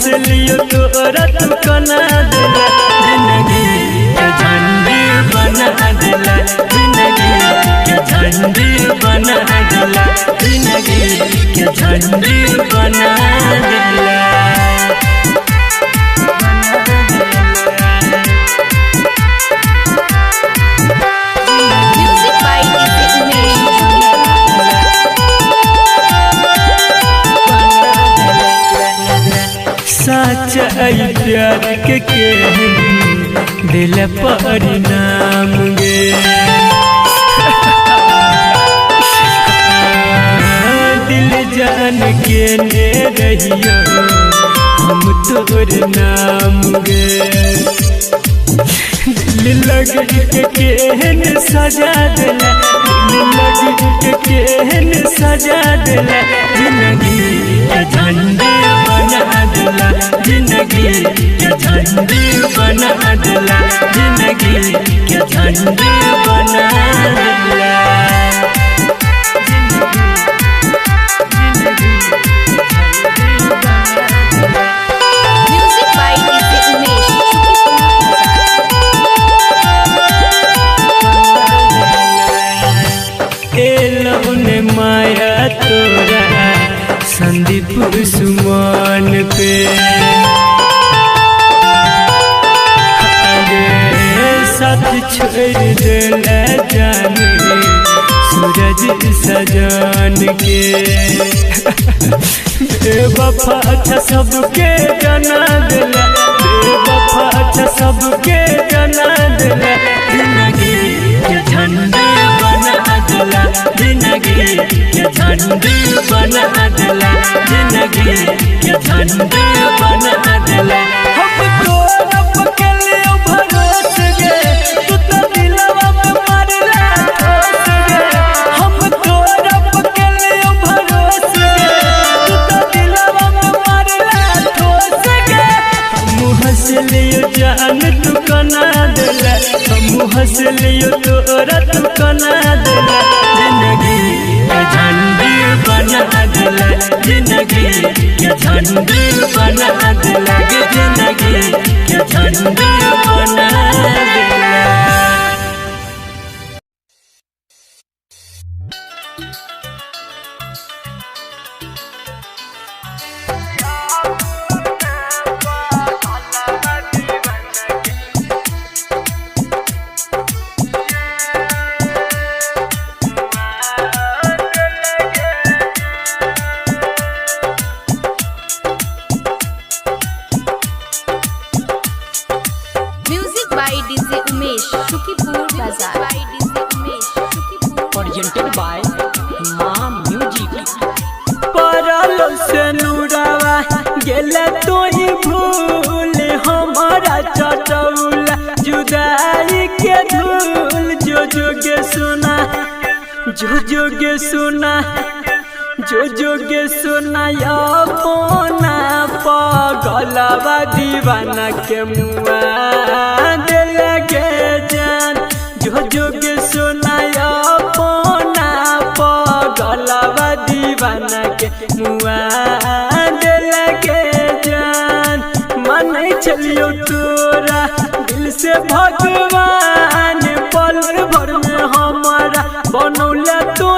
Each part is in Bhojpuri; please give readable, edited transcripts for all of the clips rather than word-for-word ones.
हंसलियो तोरा तू कना दिला जिंदगी के झंडी बना दिला जिंदगी के झंडी बना दिला जिंदगी के झंडी बना दिला। सच्चाई प्यार के दिल परिणाम गे दिल जान के ने रहियो हम तोर नाम गे दिल लग के केहन सजा दिला दिल लग के केहन सजा दिला जिंदगी के झंडे बना दिला जिंदगी के झंडे बना दिला जिंदगी के झंडे बना दिला। माया तोरा संदीप सुमन पे साथ छोड़ दिला जाने सूरज सजन के बेवफा अच्छा सबके जना दिला बेवफा अच्छा सबके जना दिला जिंदगी के झंडे बना दिला जिंदगी के झंडे बना दिला जिंदगी के झंडे बना दिला। हम तोरा पकले भरोस गे तू तो दिलवा में मारला ठोस गे हम तोरा पकले भरोस गे तू तो दिलवा में मारला ठोस गे हम हंसलियो जान तू कना दिला हम हंसलियो तोरा तू कना दिला जिंदगी के झंडे बना दिला जिंदगी के झंडे बना दिला जिंदगी के झंडे बना दिला। जो सुना अपना पगलवा दीवाना के मुआ दिल के जान जो सुना अपना पगलवा दीवाना के मुआ दिल के जान मन चलियो तोरा दिल से भगवान पल भर में हमारा बनौला तो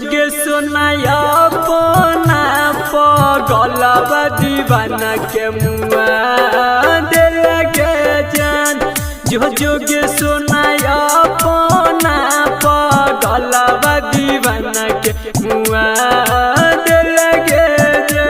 जो सुना अपना पगलवा दीवाना के मुआ दिल के जान जो सुना अपना पगलवा दीवाना के मुआ दिल के जान।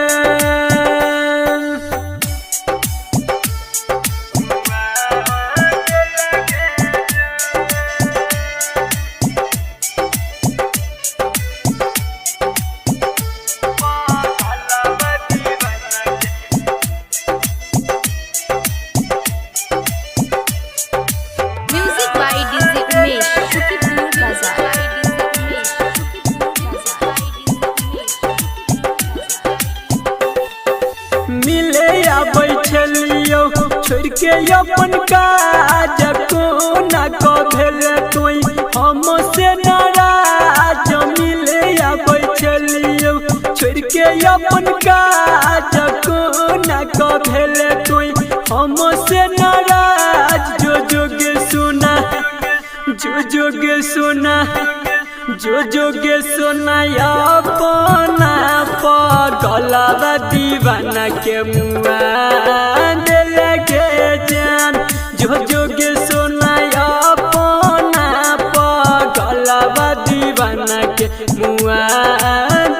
छोड़ के अपन काज को न को भेल तोई हम से नाराज के अपन काज को न कभेले कोई हमसे नाराज जो जोगे सुना जो जोगे सुना अपना पगलवा दीवाना के मुआ दिल के जान जो जोगे सुना अपना पगलवा दीवाना के मुआ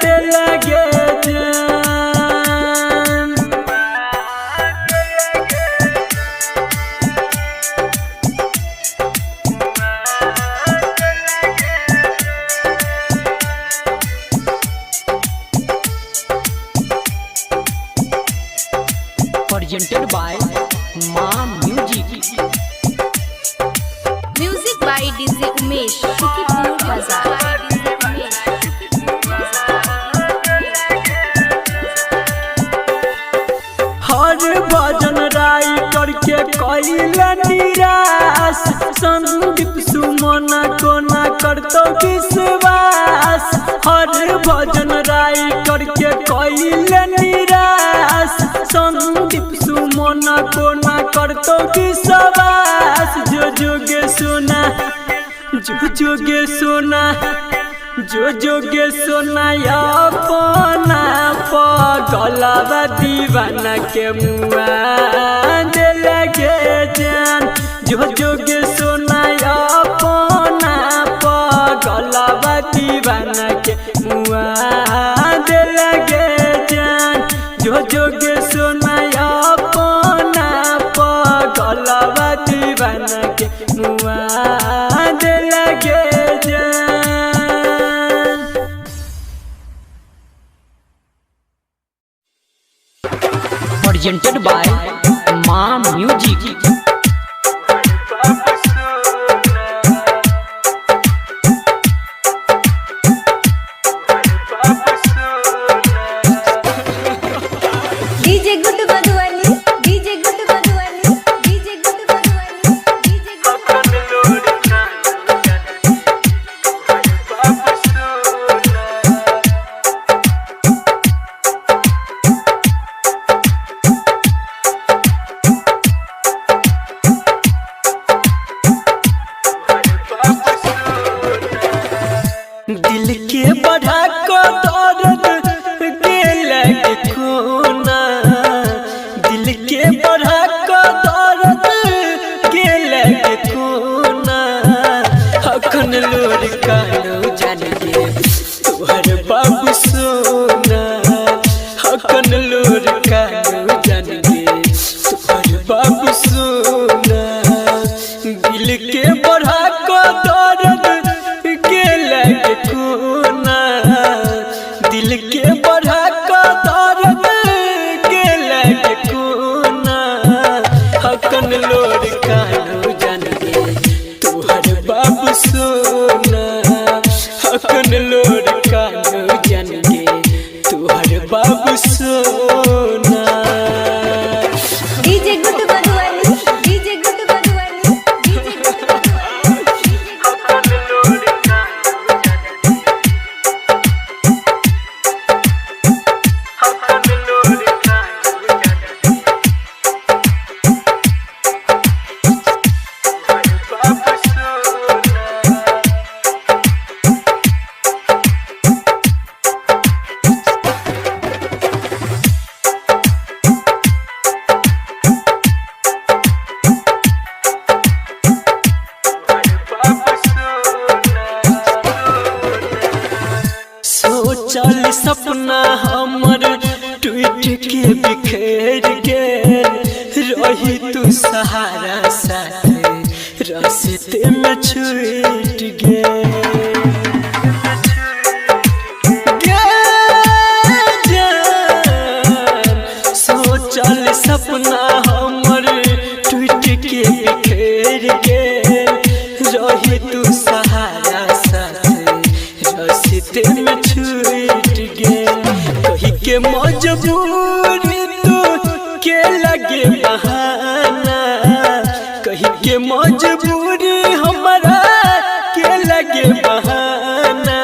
दिल के जान। Presented by Ma Music. Music by DJ Umesh, Shukipur Bazaar. हर भजन राय करके कैला निराश संदीप सुमन को न करतो विश्वास। हर भजन राय करके कैला निराश संदीप सुमन को न करतो विश्वास। जो जोगे सुना अपना पगलवा दीवाना के मुआ दिल के जान जो जोगे सुना अपना पगलवा दीवाना के मुआ दिल के जान जो जोगे सुना अपना पगलवा दीवाना के मुआ दिल के जान। Presented by Ma Music. DJ Good Madhuvani, DJ Good Madhuvani, DJ Good Madhuvani, DJ Good दिल के बढ़ा को दर्द के लगे खूना दिल के बढ़ा को दर्द के लगे खूना अखन लोर कानो जान गे तोहर बाबू सोना अखन लोर कानो जान गे तोहर बाबू सोना दिल के बढ़ा को दर्द के लगे खूना दिल के बढ़ा को दर्द के लगे खूना हकन लोर कानो जान गे तोहर बाबू सोना हकन लोर कानो जान गे तोहर बाबू सोना। DJ Good Madhuvani, DJ Good Madhuvani, DJ Good सोचल सपना हमर टूट के बिखेर के रही तू सहारा साथे रास्ते में छूट सोचल सपना हमर टूट के बिखेर के रही तू सहारा साथे रास्ते में छूट गए कही के मजबूरी तू के लगे बहाना कही के मजबूरी हमारा के लगे बहाना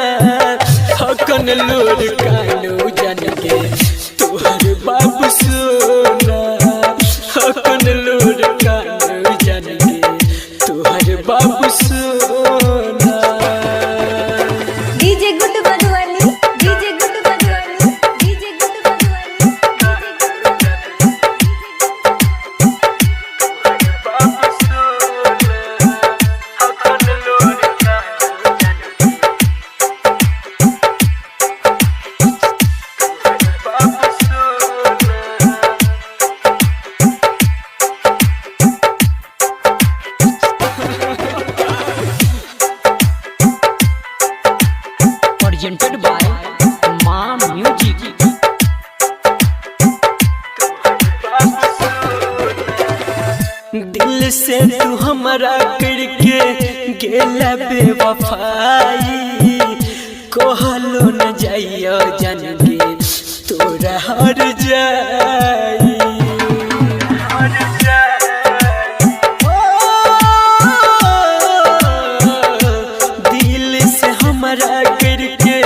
हकन लोर कानो जान गे तोहर बाबू सोना अपन लोर कान जान गे तोहर बाबू सोना। DJ good Madhubani DJ good Madhubani DJ good Madhubani बाबू सोना अपन लोर कान जान गे बाबू सोना। presented by Mom Music. दिल से तू हमारा करके गेला बेवफाई कहलो न जाइयो जान गे तोरा हर जाई दिल से हमारा करके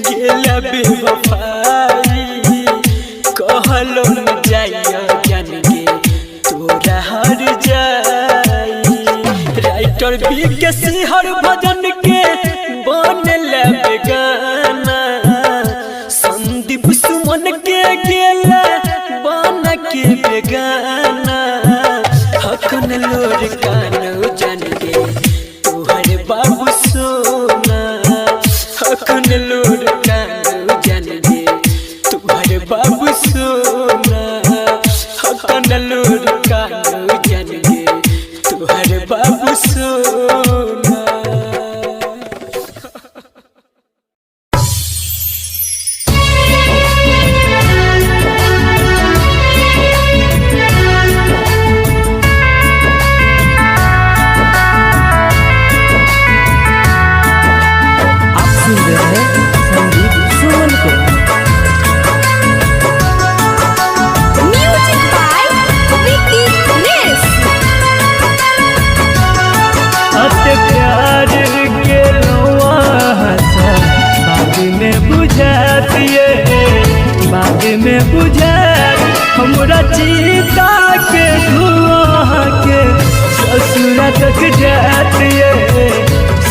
गेला बेवफाई कहलो न जाइयो जान गे तोरा हर जाई। राइटर भी के सिहर भजन के बनले बेगाना संदीप सुमन के गेला बन के बेगाना हकन लोर कान जान गे तोहर बाबू सोना हकन लोर कान जान गे तोहर बाबू सोना हकन लोर कान जान गे तोहर बाबू सोना। आप सुन रहे हैं संदीप सुमन को। म्यूजिक बाय विकी नेस। अते प्यार के लौआ हंसा बाद में बुझातिए बाद में बुझात हमरा चीता के धुआं के ससुरा तक जातिए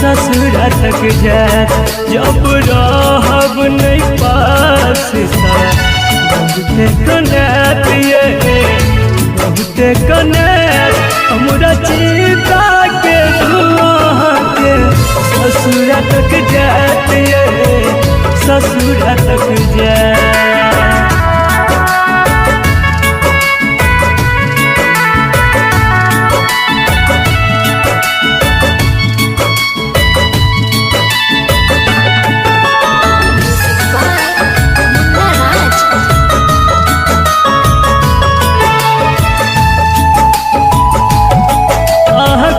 ससुरा तक जात जब रहब नहीं पास सा बहुते कनातिए बहुते कनात हमरा चीता के धुआं के ससुरा तक जातिए ससुरा तक जात।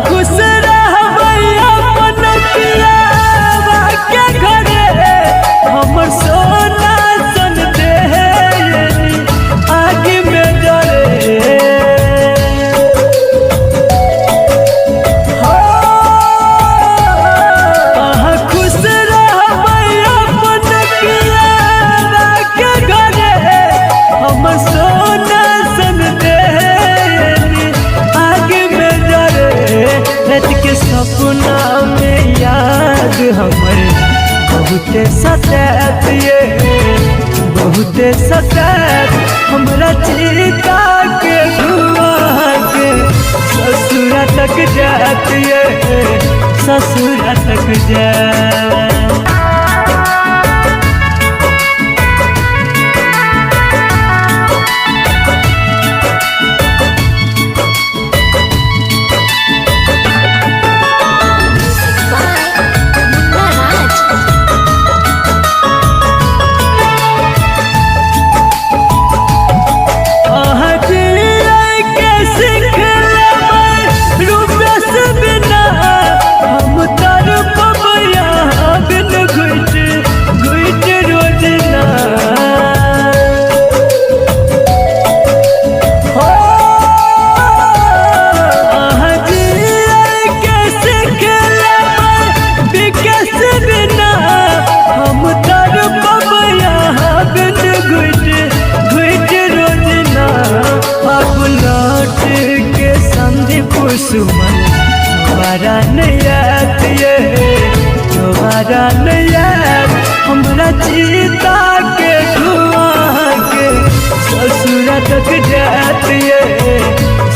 खुश रहबै अपन पियावा के घरे हमर सोना सन देहरी आगे में जरे खुश रहबै अपन पियावा के घरे हमर सोना सन देहरी आगे में जरे रात के सपना में याद हमर बहुते सतातिए बहुते सतात हमरा चिता के धुआं के ससुरा तक जातिए ससुरा तक जा। हम तर पबया बिन चीता के धुआं के ससुर तक जात ये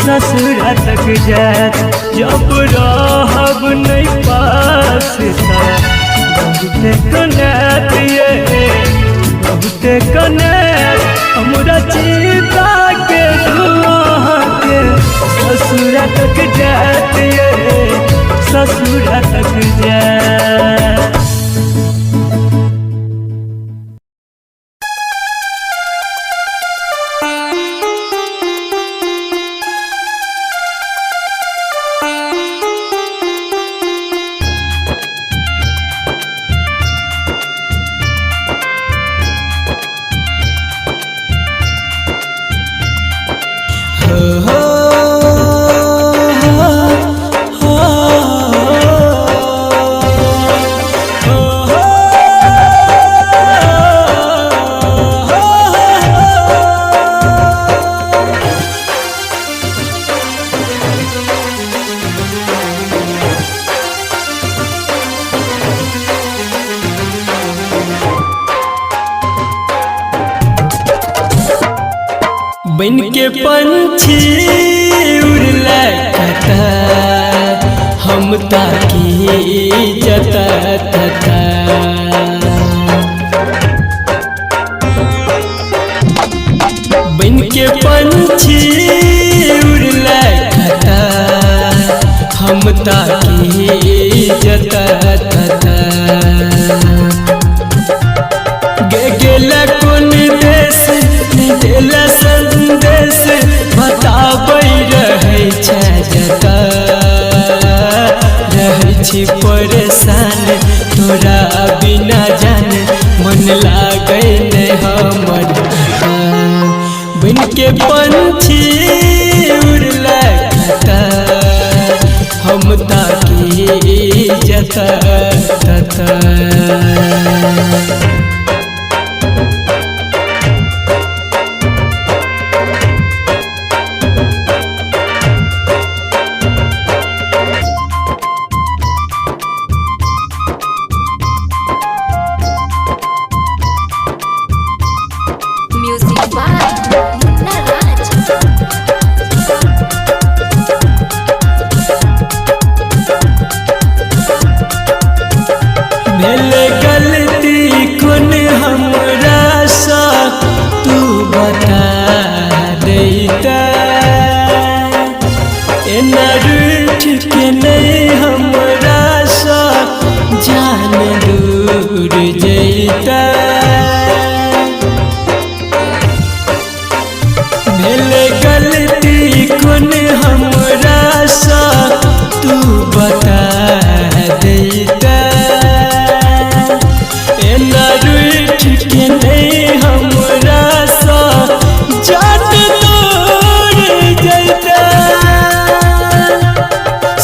ससुर तक जात जब रहब नहीं पास बहुते कनेत ये बहुते कनेत हमरा चीता के धुआं के ससुर तक जात ये ससुर तक जात। बन के पंछी उड़ला कता हम ताकी जता तता बन के पंछी उड़ला कता हम ताकी जता तता गेला कोन देश देला संदेश बताबै रहै छै जता रहै छी परेशान तोरा बिना जान मन लागै नै हमर बन के पंछी उड़ला कता हम ताकी जता तता। Music by Munna Raj. भेल गलती कोन हमरा सा तू बता देता एना रूठ के नहीं हमरा सा जान दूर जैता भेल गलती कोन हमरा सा तू बता देता एना रूठ के नहीं हमरा सा जान दूर जैता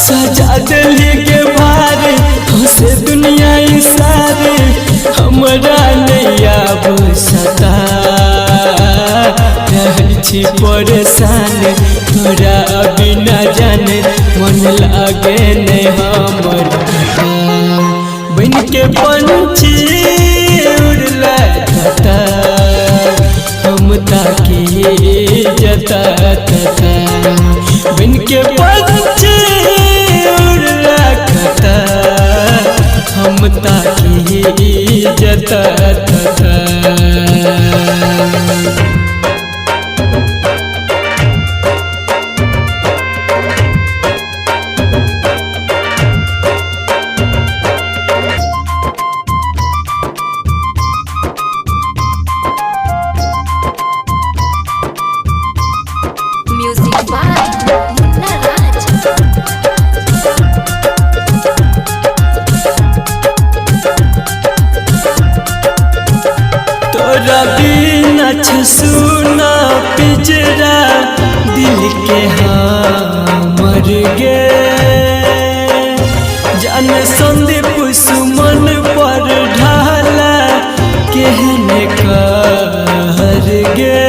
सजा दिली के भार हंसे दुनिया सारे हमरा नहीं आब सता रहै छी परेशान तोरा बिना जान मन लागे नहीं हमर बन के पंछी उड़ला कता हम ताकी जता तता बन के पंछी उड़ला कता हम ताकी जता तता। Music by Munna Raj. तोरा बिना सुना पिंजरा दिल के हमर गे जान संदीप सुमन पर ढाला केहने कहर गे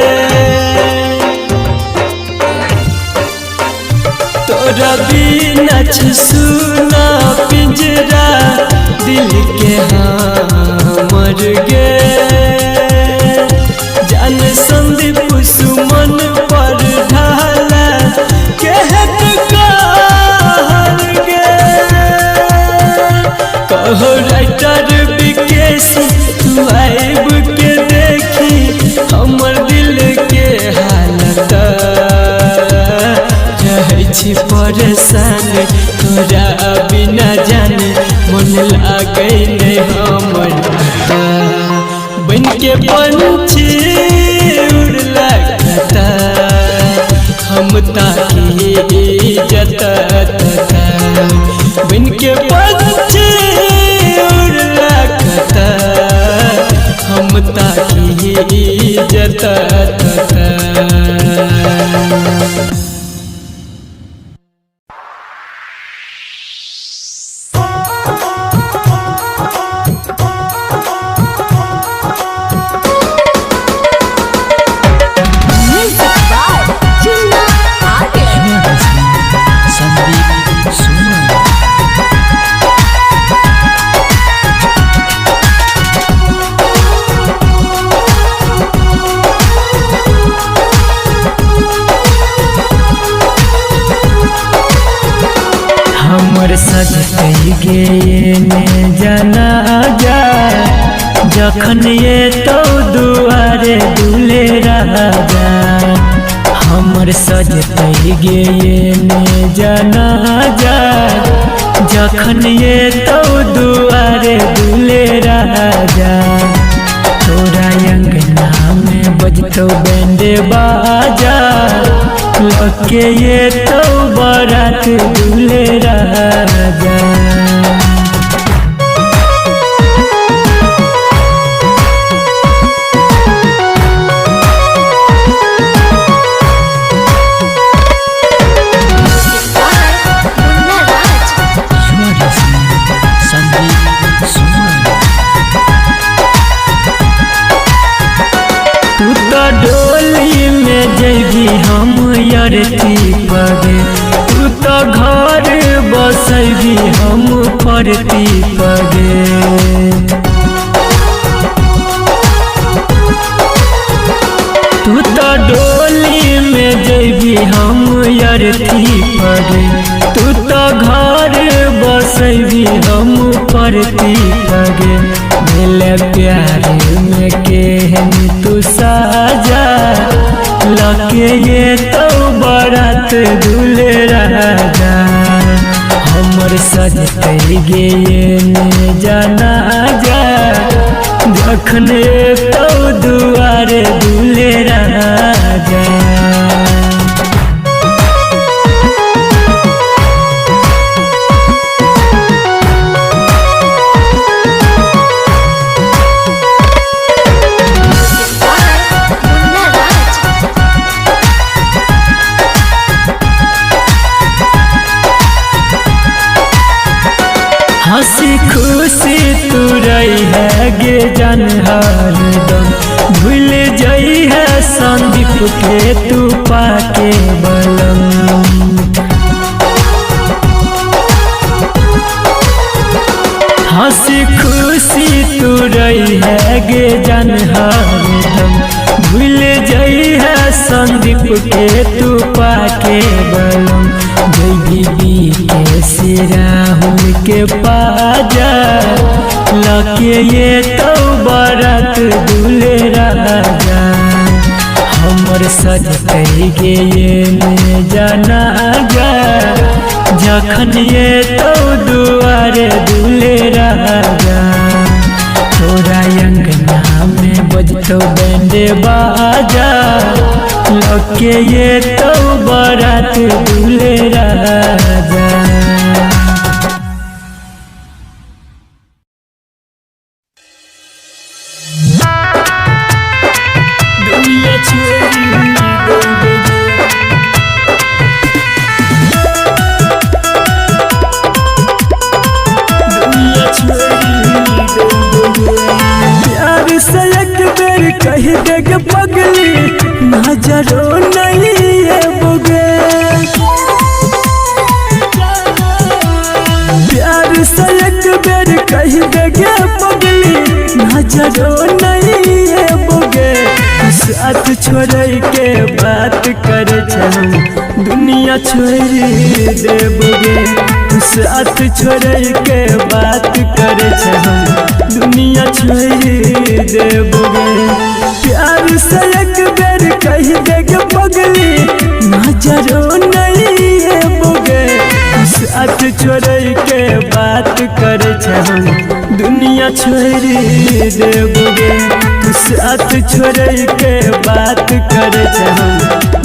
तोरा बिना सुना पिंजरा दिल के हमर गे परेशान तोरा बिना जाने मन लागे नहीं हमर बन के पंछी उड़ला कता हम ताकी जता बन के पंछी उड़ला कता हम ताकी जता हमर सजते गे ने जाना जा जखन ये तो दुआरे दुले राजा हमर सजते गे ने जाना जा जखन ये तो दुआरे दुले राजा तोरा अंगना में बजतो बैंड बाजा लके ये तो बारात दूल्हे राजा तू तो डोली में जैबी हम यरती पगे तू तो घर बसैबी हम परती पगे तू तो डोली में जैबी हम यरती पगे तू तो घर बसैबी हम परती पगे मिले प्यार में केहन तू साजा लके ये तो बारात दूल्हे राजा हमर सजते गे ने जाना जा जखन तो दुआरे दूल्हे राजा हंसी खुशी तू रही है गे जान हरदम भूल जाई है संदीप के तू पाके बलम हंसी खुशी तू रही है गे जान हरदम भूल जाई है संदीप के तू पाके बलम बीबी के सिराहुल के पाजा लके ये तो बारात दूल्हे राजा हमर सजते गे ने जाना जा जखन ये तो दुआरे दूल्हे राजा तोरा अंगना में बजतो बैंड बाजा लके ये तो बारात दूल्हे राजा दुनिया छोड़ी प्यार से एक बेर कह देग पगली नजरो नहीं है बुगे प्यार से एक बेर कह देग पगली नजरो नहीं है बुगे साथ छोड़ के बात कर दुनिया छोड़ देबोगे साथ छोड़ के बात कर दुनिया छोड़ देबोगे प्यार से एक बेर कह देगे पगली नजरो नहीं है बोगे साथ छोड़े के बात करे हम दुनिया छोड़ी देबोगे। तू साथ छोड़े के बात करे हम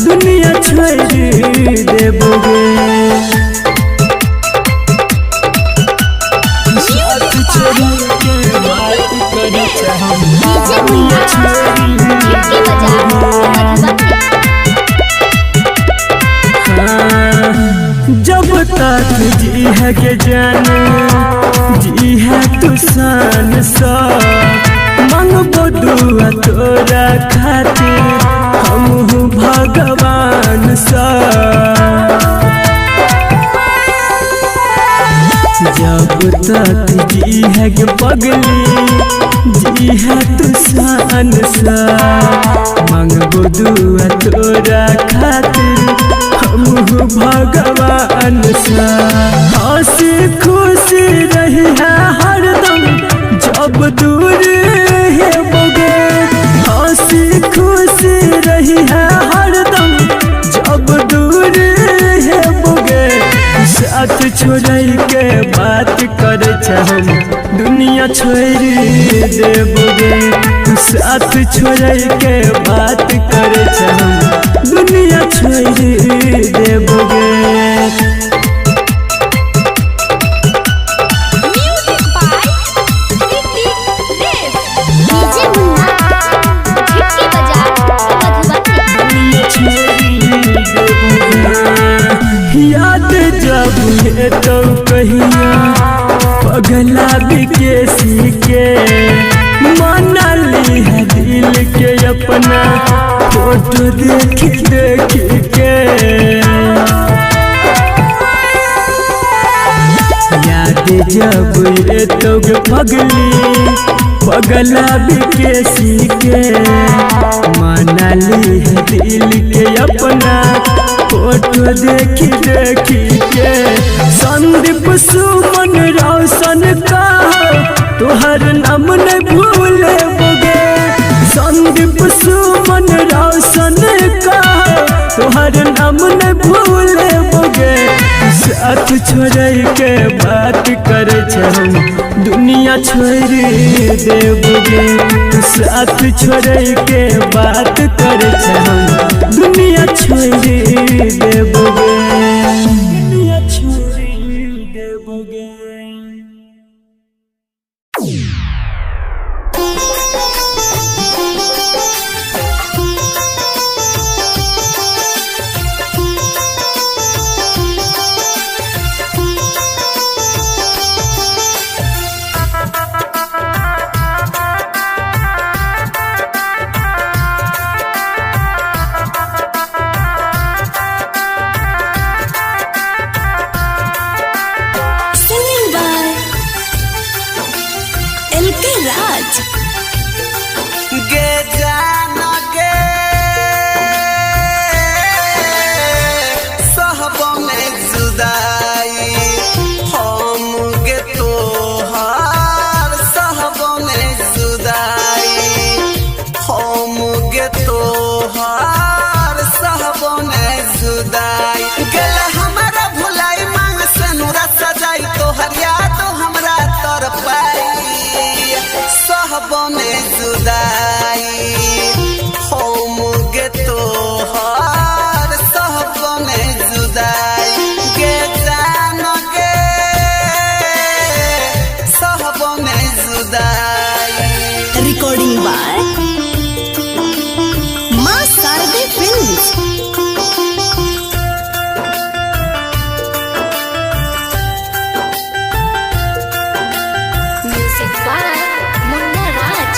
दुनिया छोड़ी देबोगे। साथ छोड़े के बात करे हम दुनिया छोड़ी जब तक जी है के जाने जी है तू सान सा मंगबो दुआ तोरा खातिर हम भगवान सा। जब तक जी है के पगली जी है तू सान सा मंगबो दुआ तोरा खातिर हम भगवान सा। हंसी खुशी रही है हरदम जब दूर है बोगे। हंसी खुशी रही है हरदम जब दूर है बोगे। साथ छोड़े के बात करे हम दुनिया छोड़ी देबोगे। साथ छोड़े के बात करे हम दुनिया छोड़ी देबोगे। याद जब है तो कहिया पगला विकेसी के मना ली है दिल के अपना फोटो देख देख के। याद जब है तो पगली पगला विकेसी के मना ली है दिल के अपना फोटो देखी देखी के। संदीप सुमन रोशन का तोहर नाम नहीं भूले बोगे। संदीप सुमन रोशन का तोहर नाम नहीं भूले बोगे। साथ छोड़े के बात करे हम दुनिया छोड़ी देबोगे। साथ छोड़े के बात करे हम दुनिया छोड़ी देबोगे। दुनिया छोड़ी देबोगे। Recording by Ma Sarde Films. Music by Munna Raj.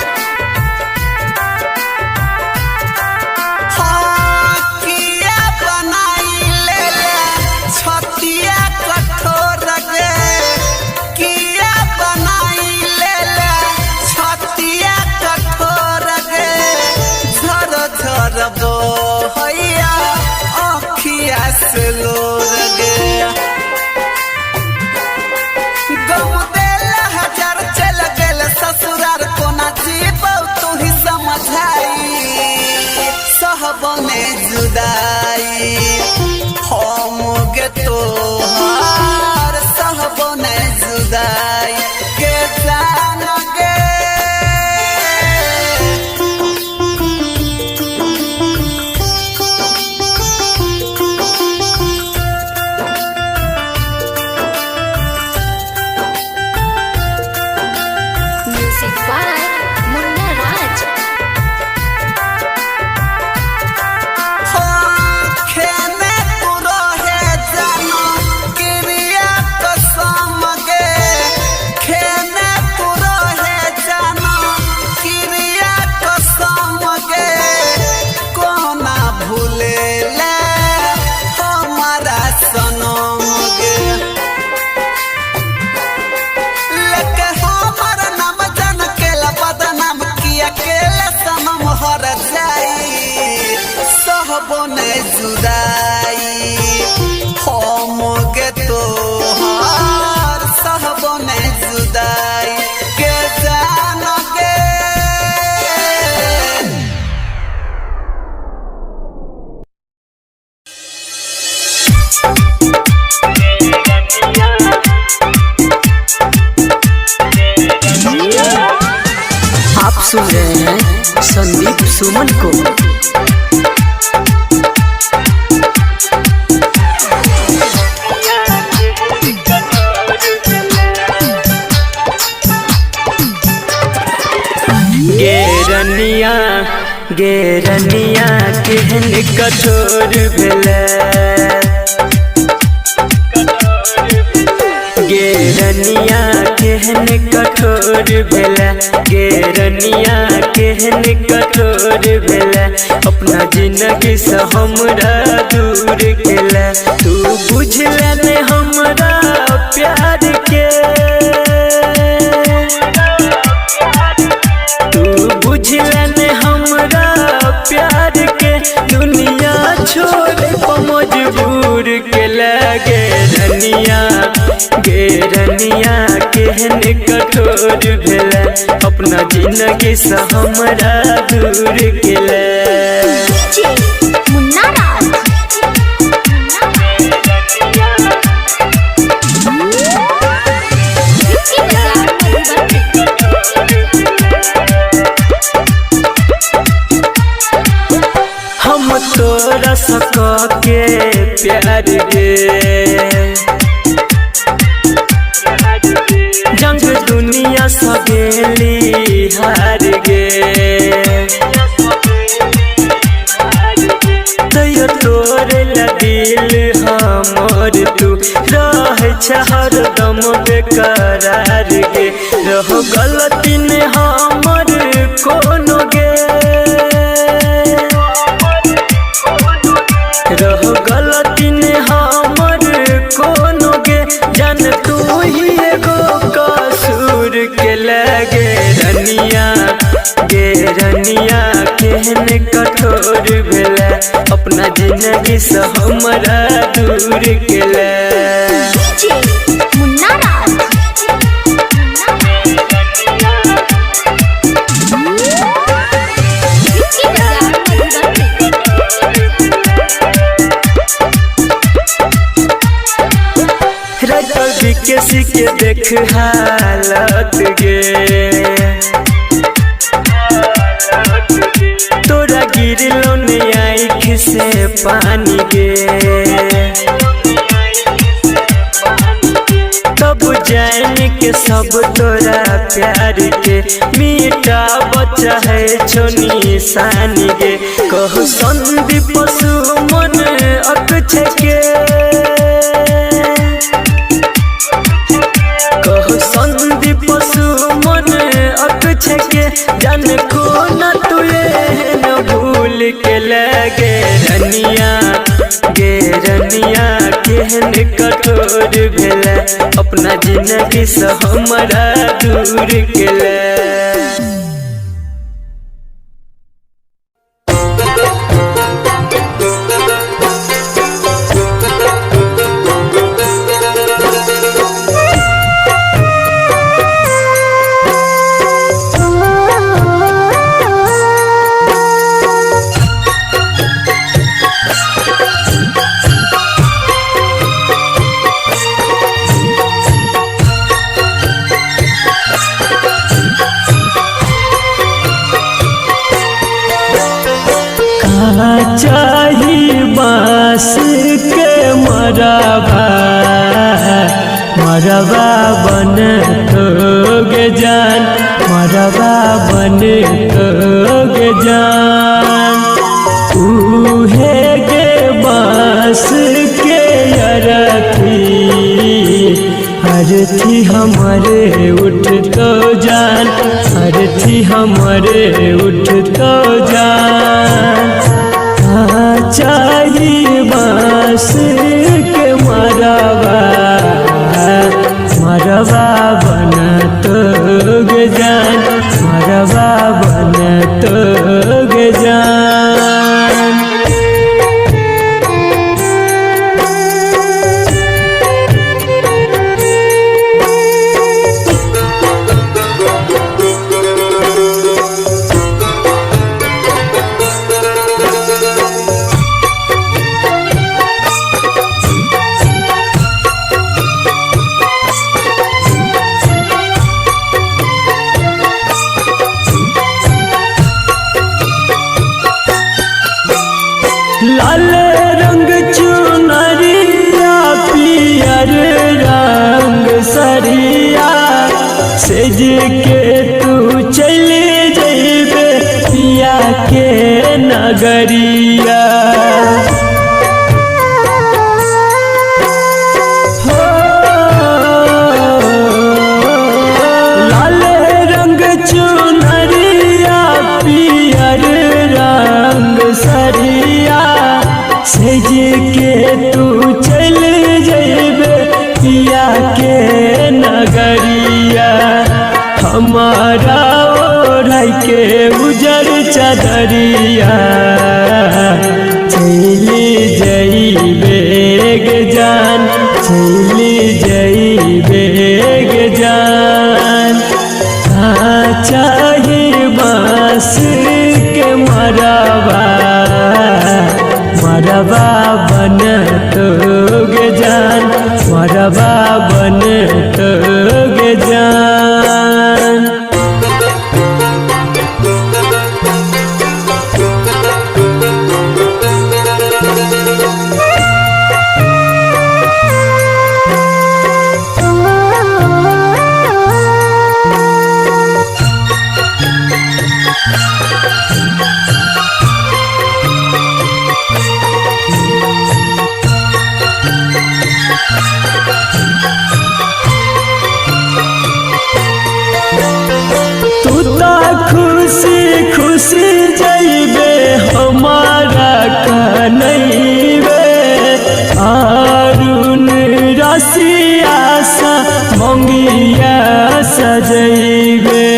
सहबने जुदाई हम के तोहार सहबने जुदाई के जान के आप सुन रहे हैं संदीप सुमन को। गेरनिया गेरनिया केहन कठोर भेलै गेरनिया केहन कठोर भेलै गेरनिया केहन कठोर भेलै अपना जिंदगी से हमरा दूर केलै तू बुझले ने हमरा प्यार के तू बुझले ने हमरा प्यार के दुनिया छोड़ पर मजबूर के लगे गेरनिया केहन कठोर भेलै अपना जिंदगी से हमरा दूर केलै मुन्ना राज हम तोरा सक के प्यार गे जंग दुनिया सगेली हार गे तैयो तोरे ला दिल हमर तू रह हरदम बेकरार गे रहो गलती ने हमर कोनो गे रहो गलती ने हमर कोनो गे जान तू ही एगो कसूर के लगे गेरनिया केहन कठोर भेलै अपना जिंदगी से हमरा दूर केलै मुन्ना राज किसी के देख हालत गे तोरा गिरलो ने आँख से पानी गे तब जान के सब तोरा प्यार के मीठा बच्चा है छोनी सानी गे कहो संदीप सुमन अक्षय के कहो संदीप सुमन अक्षय के जान को न तुए न भूल के लगे गेरनिया केहन कठोर भेलै अपना जिंदगी से हमरा दूर केलै चाही बांस के मरबा बन तोगे जान मरबा बन तोगे जान उहे गे बांस के अरथी हमारे उठ तो जान अरथी हमारे उठ तो जान चाहिए बांस के मरबा बन तोगे जान मरबा बन तोगे जान लाल रंग चुनरिया पियर रंग सरिया सेज के तू चले जइबे पिया के नगरिया लाल रंग चुनरिया पियर रंग सरिया सेज के तू चल जइबे पिया के नगरिया हमारा ओढ़ के उजर चदरिया चली जइबे गे जान चली जइबे गे जान चाहे बांस के मरबा मरबा बन तो गे जान मरबा बन तो गे जान खुशी खुशी जइबे हमारा कनैबे अरुण रसिया सा मंगिया सजैबे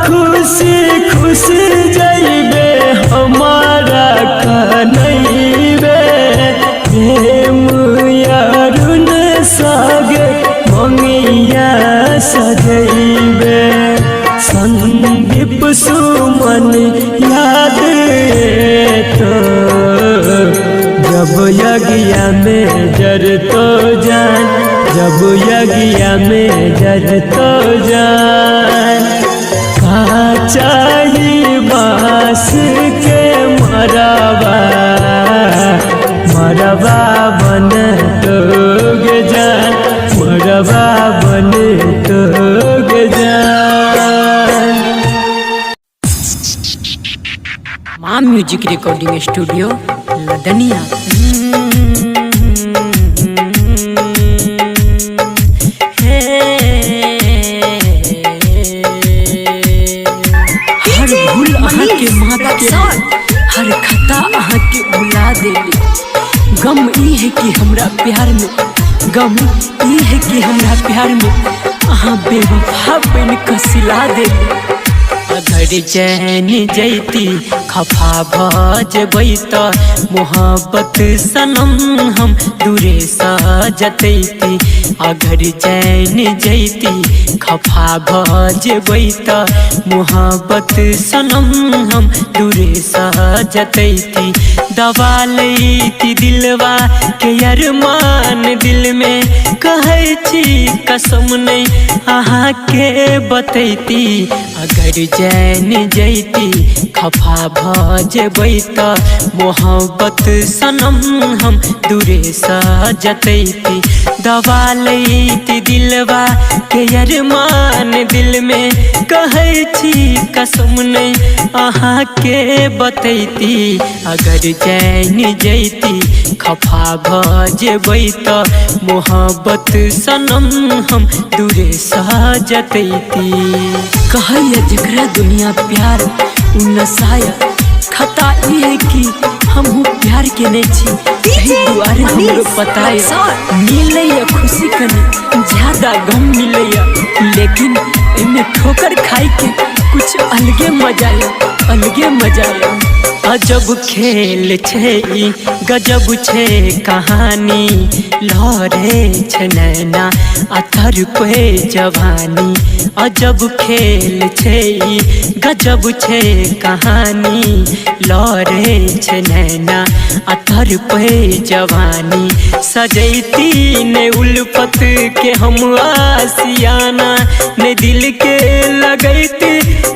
खुशी खुशी जइबे हमारा कनैबे अरुण सागे मंगिया सजैबे संदीप सुमन याद तो जब यज्ञ में जर तो जान जब यज्ञ में जर तो जान चाही बांस के मरबा मरबा बन तो गे जान मरबा बन तो गे जान। माँ म्यूजिक रिकॉर्डिंग स्टूडियो लदनिया। हर भूल अहाँ के माफ के हर खता अहाँ के भुला देली। गम ई है कि हमरा प्यार में गम ई है कि हमरा प्यार में अहाँ बेवफा बन के सिला देली। अगर चैन जैती खफा भजबै त मोहब्बत सनम हम दूरे सजतैती। अगर चैन जैती खफा भजबै त मोहब्बत सनम हम दूरे सजतैती। दबा लैती दिलवा के अरमान दिल में कहै छी कसम नहीं अहाँ के बतैती। अगर चैन जैती खफा भजबै त मोहब्बत सनम हम दूरे सजतैती। दबा लैती दिलवा के अरमान दिल में कहै छी कसम नहीं अहाँ के बतैती। अगर चैन जैती खफा भजबै त मोहब्बत सनम हम दूरे सजतैती। कहैया जकरा दुनिया प्यार उ नसाया खता ई है कि हम प्यार के नहीं छी यही दुआरे हमरो पताया। मिलैया खुशी कनी ज्यादा गम मिलैया लेकिन इनमें ठोकर खाई के कुछ अलगे मजा है अलगे मजा है। अजब खेल छै ई गजब छै कहानी लहरे छै नैना अतर पे जवानी अजब खेल छै ई गजब छै कहानी लहरे छै नैना अतर पे जवानी सजैती ने उल्फत के हम आसियाना ने दिल के लगैती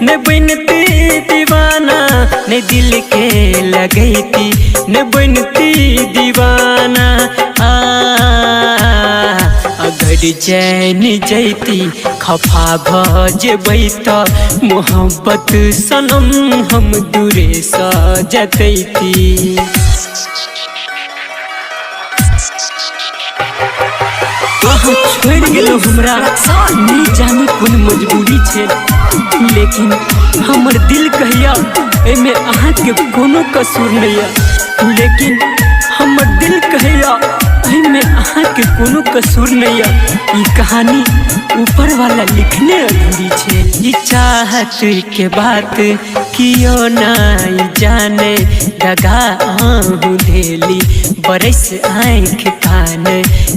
ने बनती दीवाना ने दिल के लगैती ने बनती दीवाना अगर चैन जैती खफा भ जेबै त मोहब्बत सनम हम दूरे स जतैती अहाँ छोड़ गेलो हमरा नहीं जानी कोन मजबूरी छै लेकिन हमर दिल कहिया एमे अहाँ के कोनो कसूर नहीं है लेकिन हमर दिल कहिया एमे अहाँ के कोनो कसूर नहीं है ई कहानी ऊपर वाला लिखने अधूरी छे ई चाहत के बात कियो नहीं जाने दगा आहू धेली बरस आँख कान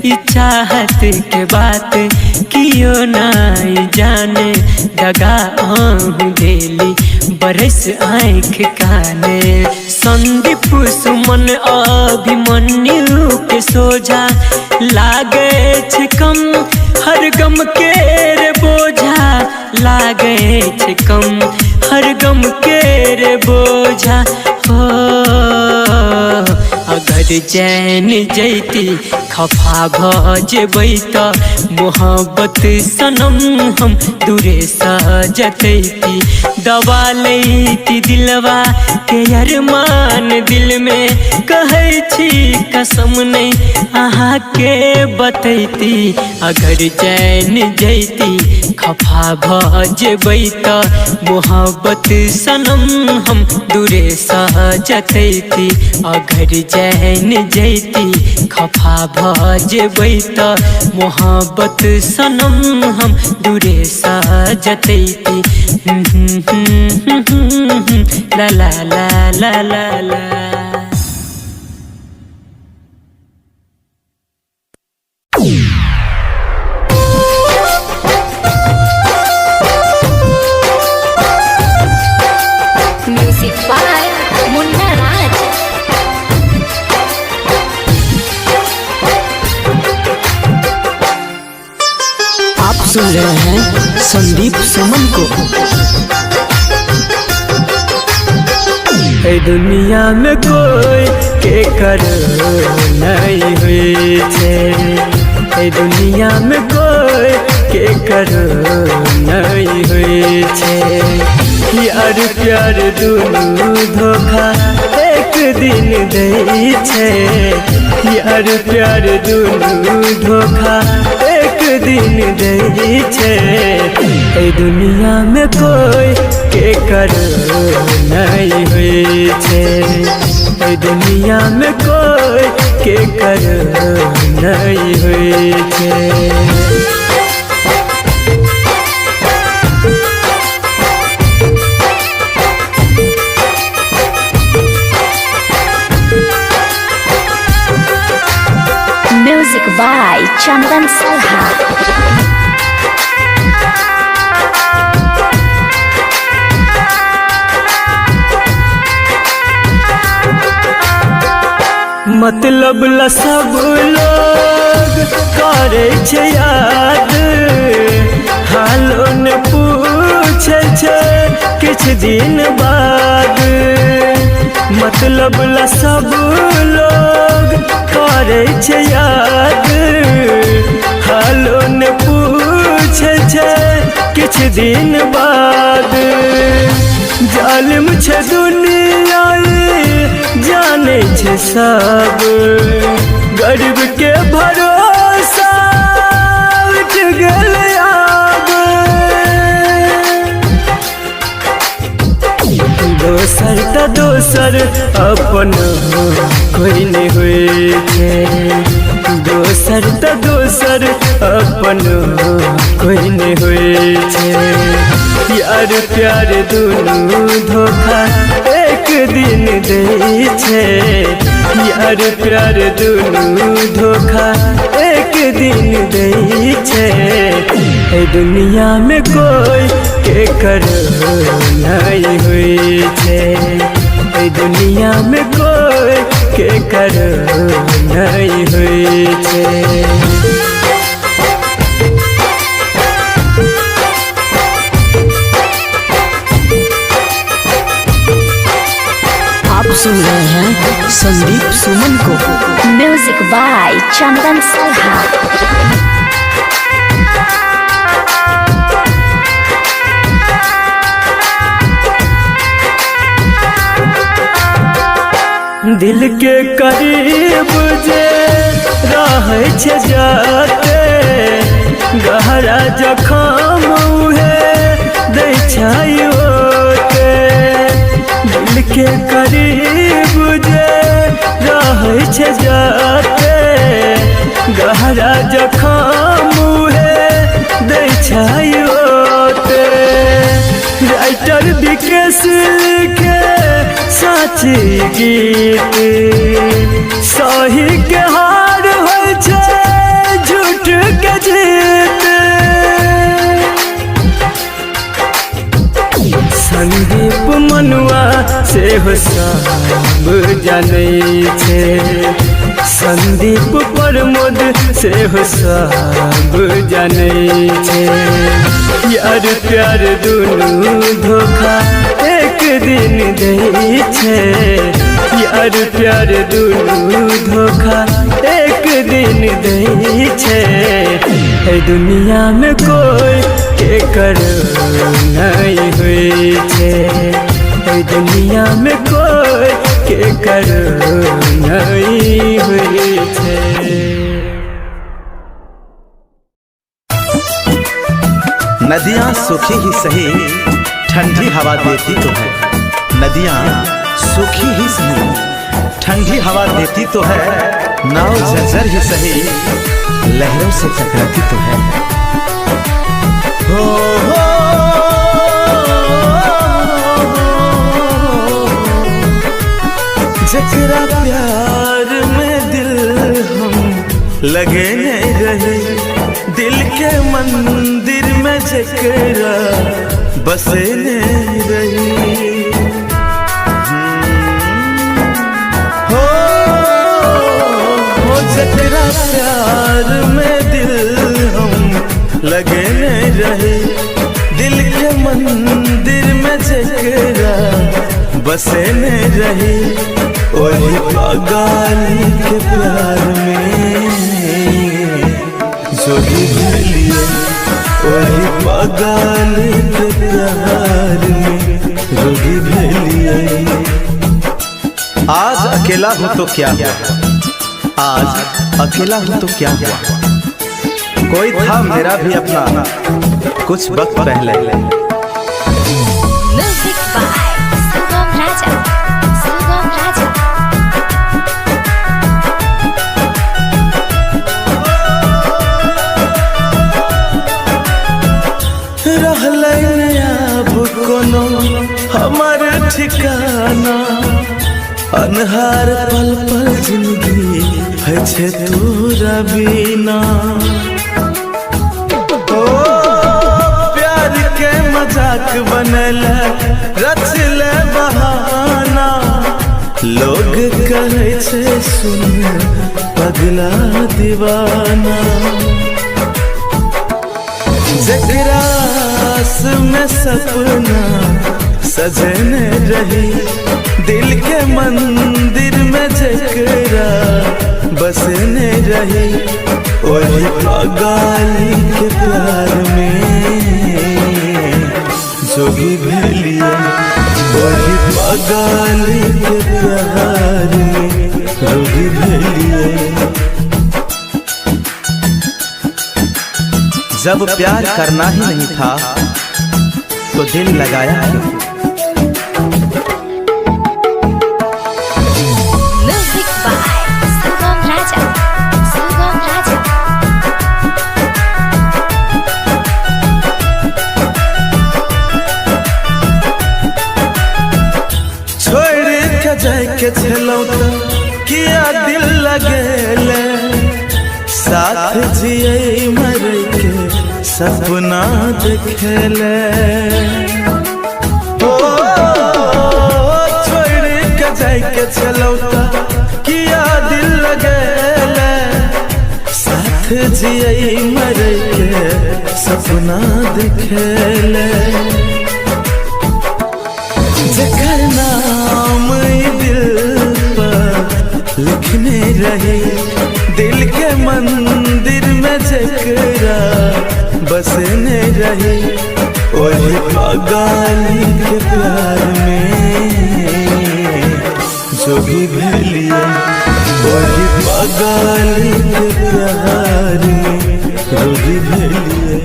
ई चाहत के बात कियो नहीं जाने दगा आहू धेली बरस आँख कान संदीप सुमन अभिमन्यु के सोझा लागे छै कम हर गम के रे बोझा लागे छै कम हर गम के रे बोझा हो अगर चैन जैती खफा भ जेबै त मोहब्बत सनम हम दूरे स जतैती दबा लैती दिलवा के अरमान दिल में कहै छी कसम नहीं अहाँ के बतैती अगर चैन जैती खफा भ जेबै त मोहब्बत सनम हम दूरे स जतैती अगर चैन जैती खफा भ जेबै त मोहब्बत सनम हम दूरे स जतैती ला ला ला ला ला ला म्यूजिक बाय मुन्ना राज। आप सुन रहे हैं संदीप सुमन को। ए दुनिया में कोई के करो नहीं हुई छे ए दुनिया में कोई के करो नहीं हुई छे यार प्यार दुनू धोखा एक दिन दे छे यार प्यार दुनू धोखा एक दिन दे छे ए दुनिया में कोई के करो नहीं हुई छे ए दुनिया में कोई के करो नहीं हुई छे म्यूजिक बाय चंदन सलहा। मतलब ला सब लोग करे छे याद हालो ने पूछे छे किछ दिन बाद मतलब ला सब लोग करे छे याद हालो ने पूछे छे किछ दिन बाद जालिम छे दुनिया जाने छे सब गरीब के भरोसा उठ गल आब दोसर त दोसर अपन कोई नहीं हुई छे दोसर त दोसर अपन कोई नहीं हुई छे यार प्यार दुनू धोखा एक दिन दै छै यार प्यार दुनू धोखा एक दिन दै छै ए दुनिया में कोई के करो नहीं हुई छै ए दुनिया में कोई के करो नहीं हुई छै। आप सुन रहे हैं संदीप सुमन को। म्यूजिक बाय चंदन सलहा। दिल के करीब जे रहै छै जाते गहरा जखम उहे दै छै ओते दिल के करीब जे रहै छै जाते गहरा जखम उहे दै छै ओते राइटर विकेश लिखे साची गीत सही के हार होइ छै झूठ के जीत संदीप मनुआ से हो सब जानै छै संदीप प्रमोद से हो सब जानै छै यार प्यार दुनू धोखा एक दिन दै छै यार प्यार दुनू धोखा एक दिन दै छै ए दुनिया में कोई के करो नहीं हुई छै ए दुनिया में कोई के करो नहीं हुई छै। नदियाँ सूखी ही सही ठंडी हवा देती तो है नदियाँ सूखी ही सही ठंडी हवा देती तो है नाव जर्जर ही सही लहरों से टकराती तो है। हो जकरा प्यार में दिल हम लगे नहीं रहे दिल के मंदिर में जकरा बसे नहीं रही हो जकरा प्यार में दिल हम लगे नहीं रहे दिल के मंदिर में जकरा बसे नहीं रही वही पागल के प्यार में जोगी भलिए वही पागल के प्यार में जोगी भलिए। आज अकेला हूँ तो क्या हुआ आज अकेला हूँ तो क्या हुआ कोई था मेरा भी अपना कुछ वक्त पहले। म्यूजिक बाय सुगम राजा। सुगम राजा। कोनो हमार ठिकाना अनहार पल पल जिंदगी है छे तोरा बिना ओ प्यार के मजाक बनल रचल बहाना लोग कहे छे सुन पगला दीवाना जकरास में सपना सजने रही दिल के मंदिर में जकरा बसने रही वही पागल के प्यार में जोगी भलिए वही पागल के प्यार में जोगी भलिए। जब प्यार करना ही नहीं था तो दिल लगाया क्यों। म्यूजिक बाय सुगम राजा। सुगम राजा। छोड़ के छलौता किया दिल लगेले साथ जिए मर के सपना देखेले ओ छोड़ के जाए के छलौता किया दिल लगेले साथ जिए मर के सपना देखेले जकर नाम दिल पर लिखने रहे दिल के मंदिर में जकरा बसने रहे वही पागल के प्यार में जो भी भेलिए वही पागल के प्यार में जो भी भेलिए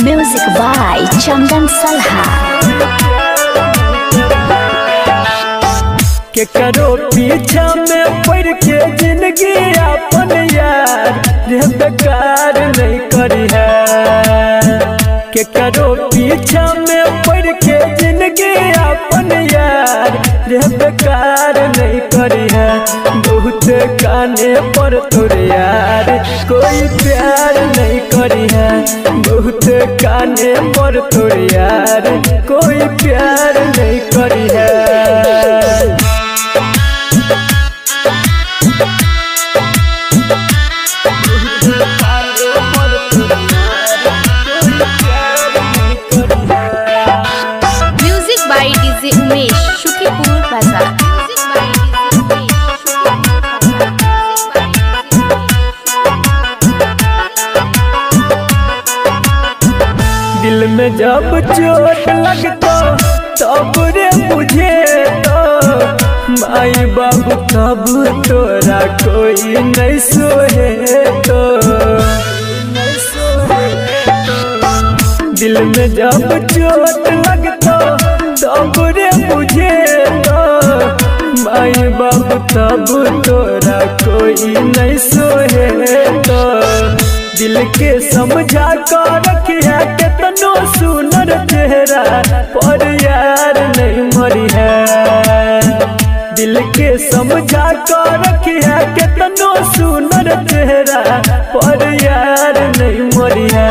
Music by Chandan Salha. के करो पीछा में पड़ के जिंदगी अपन यार रे बेकार नहीं करी है के करो पीछा में पड़ के जिंदगी अपन यार रे बेकार नहीं करी है बहुत काने पर तोरे यार कोई प्यार नहीं करी है बहुत काने पर तोरे यार कोई प्यार नहीं करी है Music by DJ Umesh, Shukipur Bazaar. Music by DJ दिल में जब चोट लगता तब रे मुझे तो माई बाबू तब तोरा कोई नहीं सोहे तो दिल में जब चोट लगता तब रे मुझे तो माई बाबू तब तोरा कोई नहीं सोहे तो दिल के समझा कर रखिया कितनो सुनर चेहरा पर यार नहीं मरी है दिल के समझा कर रखिया कितनो सुनर चेहरा पर यार नहीं मरी है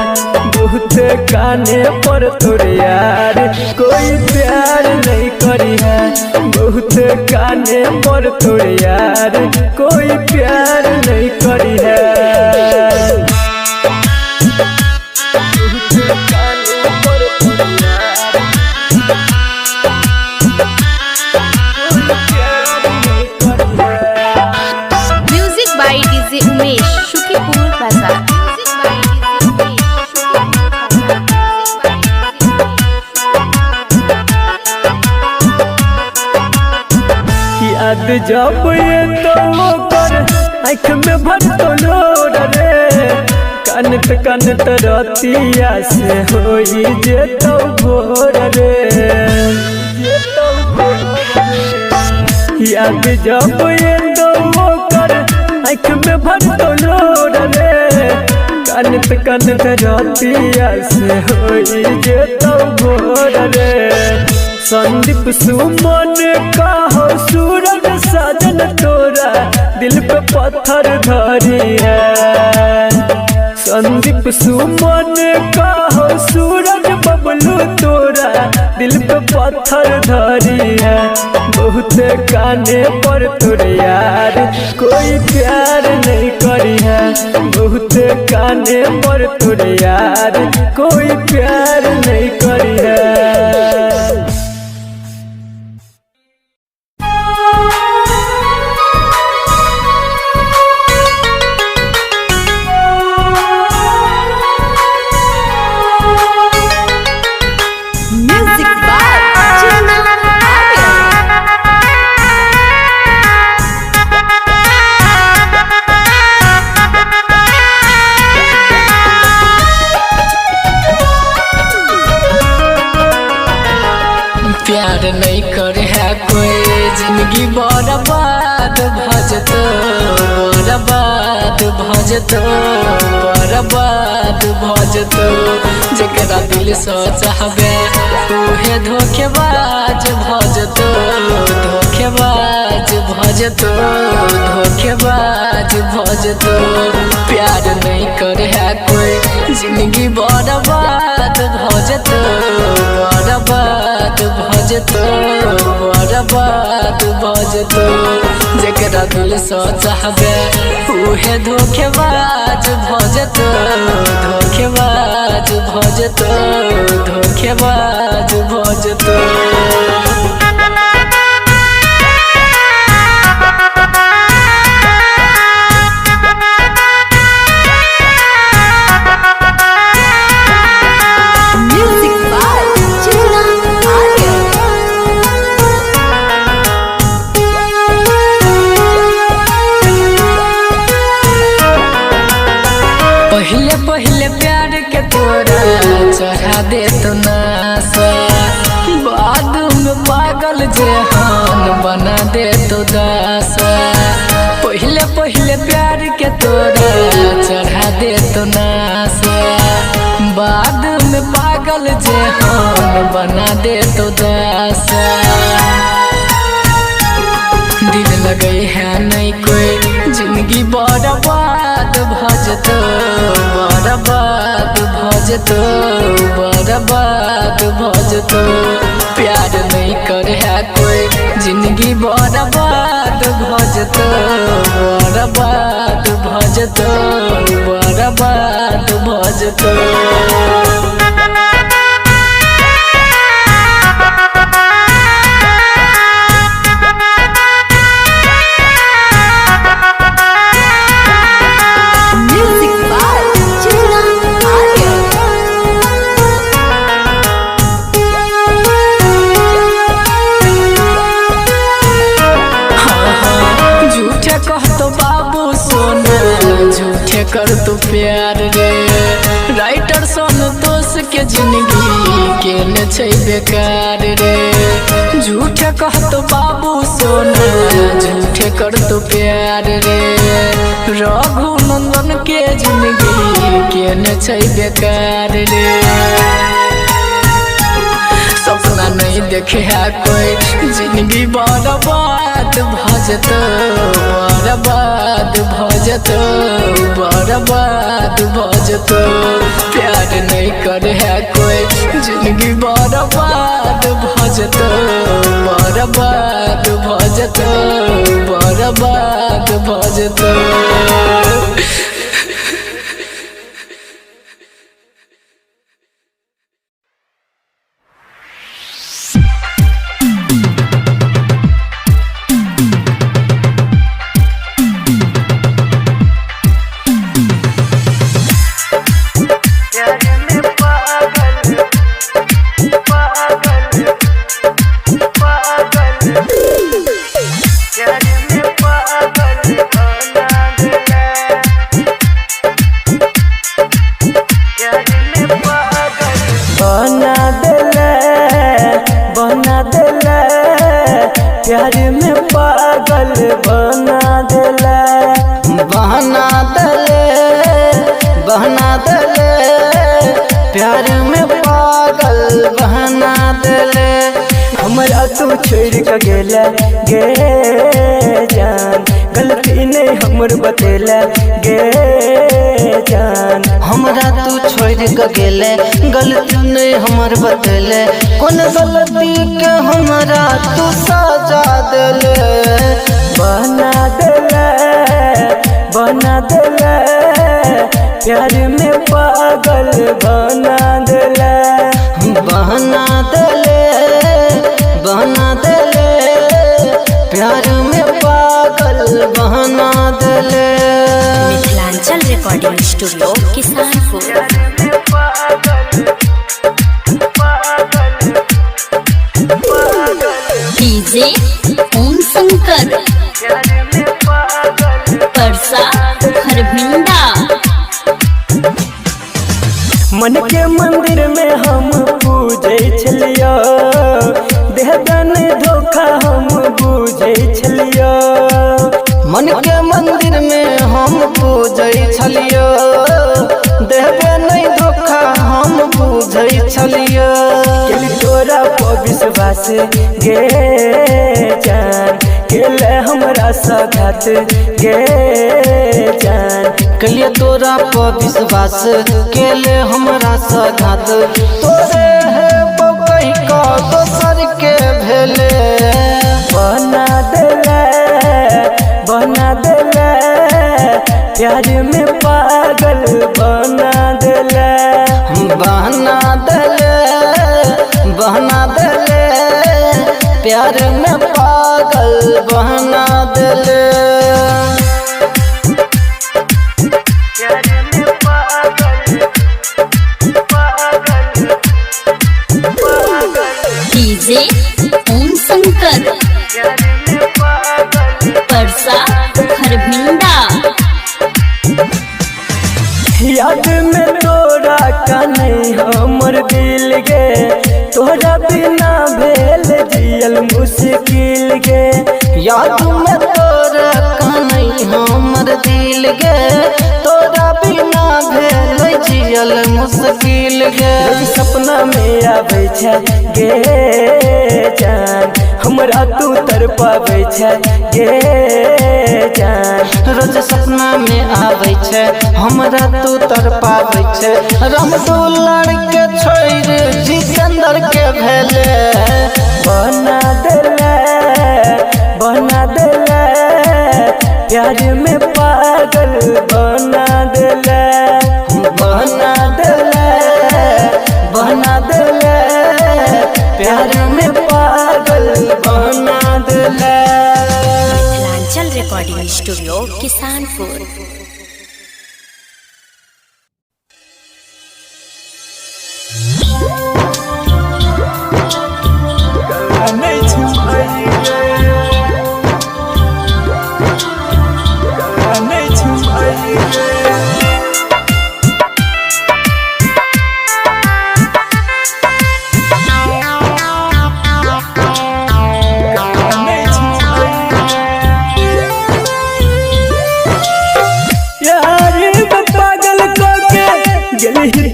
बहुत काने पर तोरे यार कोई प्यार नहीं करी है बहुत काने पर तोरे यार कोई प्यार नहीं करी है Music by DJ Umesh, Shukipur Bazaar. Music by DJ याद जब ये तो कर आँख में भर तो लोर रे कानत रतिया से होई जे तो भोर रे याद जब ये तो कर आँख में भर तो लोर रे कानत रतिया से होई जे तो भोर रे संदीप सुमन का हो सूरज साजन तोरा दिल पे पत्थर धरी है संदीप सुमन का हो सूरज बबलू तोरा दिल पे पत्थर धरी है बहुत काने पर तोरे यार कोई प्यार नहीं करी है बहुत काने पर तोरे यार कोई प्यार नहीं करी है प्यार नहीं करे है कोई जिंदगी बर्बाद भजतो बर्बाद भजतो बर्बाद भजतो जकरा दिल से चाहबे उहे धोखेबाज भजतो धोखेबाज भजतो धोखेबाज भजतो प्यार नहीं करे है कोई जिंदगी बर्बाद भजतो बर्बाद भजतो बर्बाद भजतो जकरा दिल से चाहबे उहे धोखेबाज भजतो धोखेबाज भजतो धोखेबाज भजतो पहले पहले प्यार के तोरा चढ़ा दे तो नासा बाद में पागल जहान बना दे तो दासा पहले पहले प्यार के तोरा चढ़ा दे तो नासा बाद में पागल जहान बना दे तो दासा दिल लगे है नहीं कोई जिंदगी बर्बाद भजतो बर्बाद भजतो बर्बाद भजतो प्यार नहीं करे है कोई जिंदगी बर्बाद भजतो बर्बाद भजतो बर्बाद भजतो कहतो बाबू सोना झूठे कर तू प्यार रे राइटर संतोष के जिंदगी के न छै बेकार रे झूठे कहतो बाबू सोना झूठे कर तू प्यार रे रघुनंदन के जिंदगी के न छै बेकार रे सपना नहीं देखे है कोई जिंदगी बर्बाद भजतो बर्बाद भजतो बर्बाद भजतो प्यार नहीं करे है कोई जिंदगी बर्बाद भजतो बर्बाद भजतो बर्बाद भजतो प्यार में पागल बना देला बहना दले प्यार में पागल बहना दले हमरा तू छोड़ के गेला गे जान गलती नहीं हमर बतेला गे जान हमरा तू छोड़ के गेले गलती नहीं हमर बतेले कौन गलती के हमरा तू सजा देले बना देला प्यार में पागल बना देला बहना दले प्यार में पागल बहना दले। Mithilanchal recording studio Kisanpur. DJ Om Shankar Parsa Harbhinda. मन के मंदिर में हम पूजे छलियो देह गे जान केले हमरा सघात गे जान कलिए तोरा पर विश्वास केले हमरा सघात तोरे है बकई का दोसर के भेले बना देले प्यार में पागल बना देले प्यार में पागल बना देले डीजे ओम शंकर परसा खरभिंडा याद में तोरा का नहीं हमर दिल गे तोरा बिना भेल जियल मुश्किल गे याद में तोरा का नहीं हमर दिल गे तोरा बिना भेल जियल मुश्किल गे सपना में आबै छै गे जान हमरा तू तरपाबै छै गे जान रोज सपना में आबै छै हमरा तू तरपाबै छै रमदू लड़के छोड़ जितेंद्र के भेले बना देले प्यार में पागल बना देले प्यार में पागल बना देले मिथिलांचल रिकॉर्डिंग स्टूडियो किसानपुर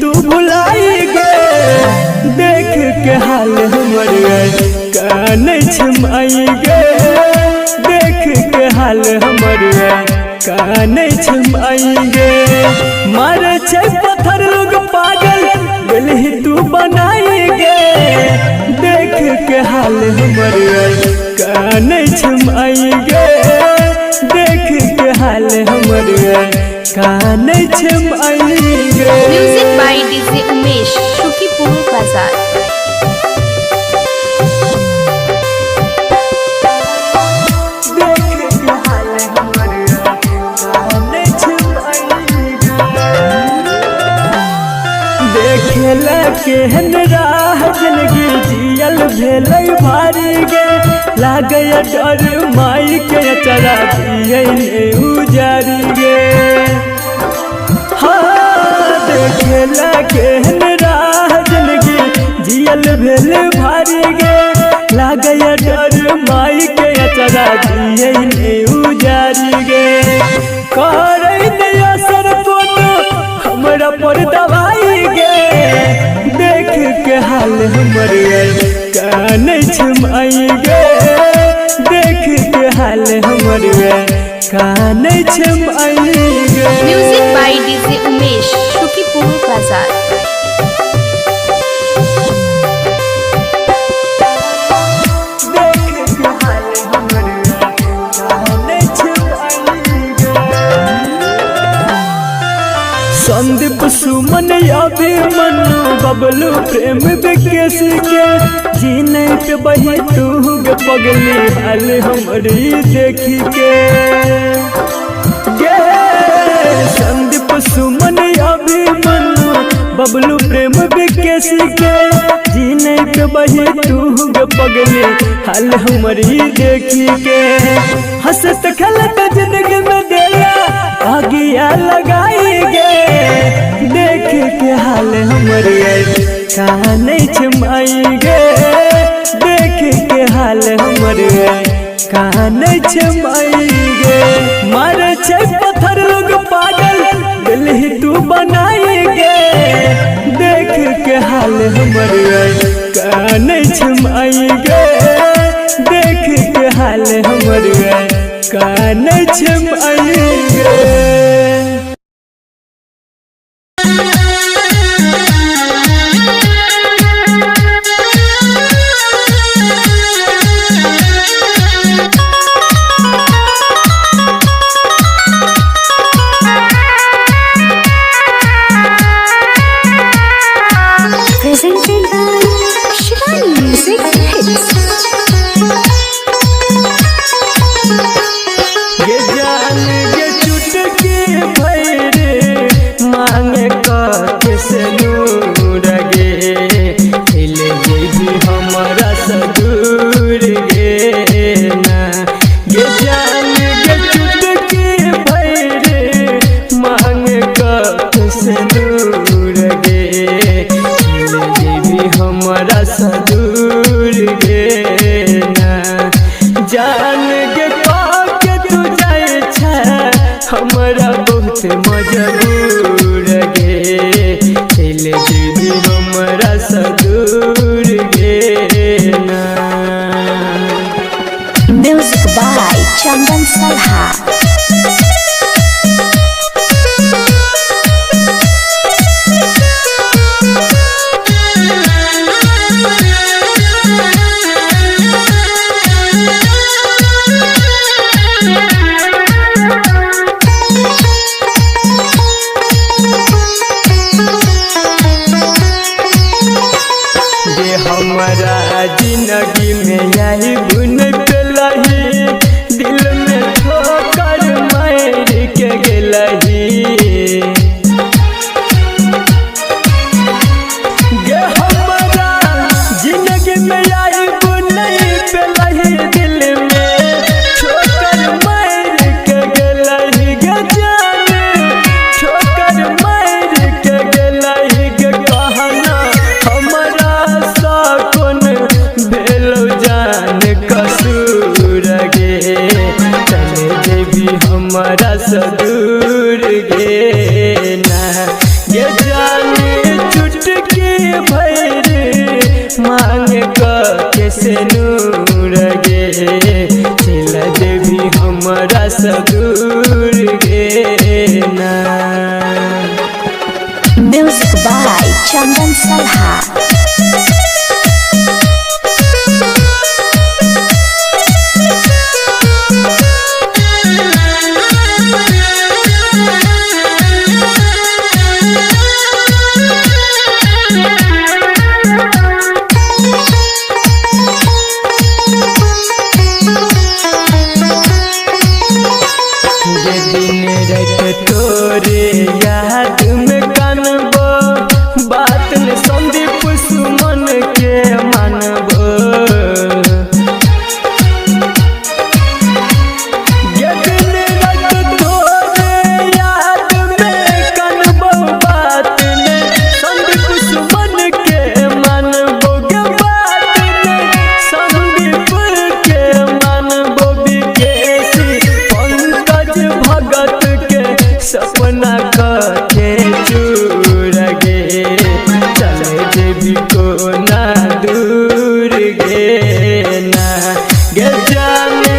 तू भुलाई गे देख के हाल हमर कान छमाई गे देख के हाल हमर कान छमाई गे मारे छै पत्थर लोग पागल गलही तू बनाई गे देख के हाल हमर कान छमाई गे देख के हाल हमर कान छमाई गे music by DJ Umesh Shukipur बाजार देखेला केहन राह जिंदगी जियल भेलै भारी गे लागे डर माई के चरा दिए उजारी गे हाँ देखेला केहन राह जिंदगी जियल भेल भारी गे लागे डर माई के चरा दिए उजारी गे करे असर फोटो हमरा पर दवाई गे देख के हाल हमर कान छमाई गे देख के हाल हमर कान छमाई गे music by DJ Umesh Shukipur बाजार संदीप सुमन अभी मनु बबलू प्रेम विकेश के जीने पे बही तू गे पगली हाल हमारी देखी के गे संदीप सुमन अभी मनु बबलू प्रेम विकेश के जीने पे बही तू गे पगली हाल हमारी देखी के हंसत खेलत जिंदगी में दिया आगिया लगाई गे देख के हाल हमर कान छमाई गे देख के हाल हमर कान छमाई गे मारे छै पत्थर लोग पागल दिल तू बनाई गे देख के हाल हमर कान छमाई गे देख के हाल हमर कान छमाई गे। Presented by Shivani Music Hits. गे जान गे चुटकी भैरे मांगे के से नूर गे ले जेबी हमारा सदूर गे ना। गे जान गे चुटकी भैरे मांगे के से नूर गे ले जेबी हमारा सदूर गे ना। जान गे के तू जाए छा हमारा बहुत मजबूर गे ले दीदी हमारा सदूर गे ना। Music by Chandan Salha. गे हमारा जिंदगी में आई बुन पेलही दिल में ठोकर मार के गेलही। गे हमारा जिंदगी में आई बुन पेलही दिल में ठोकर मार के गेलही। गे जान ठोकर मार के गेलही। गे कहना हमारा कौन भेलो जान कसूर गे चले देवी हमारा सदूर गे ना। गे जान चुटकी भैरे मांग के से नूर गे चला देवी हमारा सदूर गे ना। Music by Chandan Salha. गे दिन रात तोरे याद में कानबो बात ने संदीप सुमन के मानबो। गे दिन रात तोरे याद में कानबो बात ने संदीप सुमन के मानबो। गे बात ने संदीप के मानबो। विकेशी पंकज भगत के सपना के चूर गे चले देवी को ना दूर गे ना। गे जाने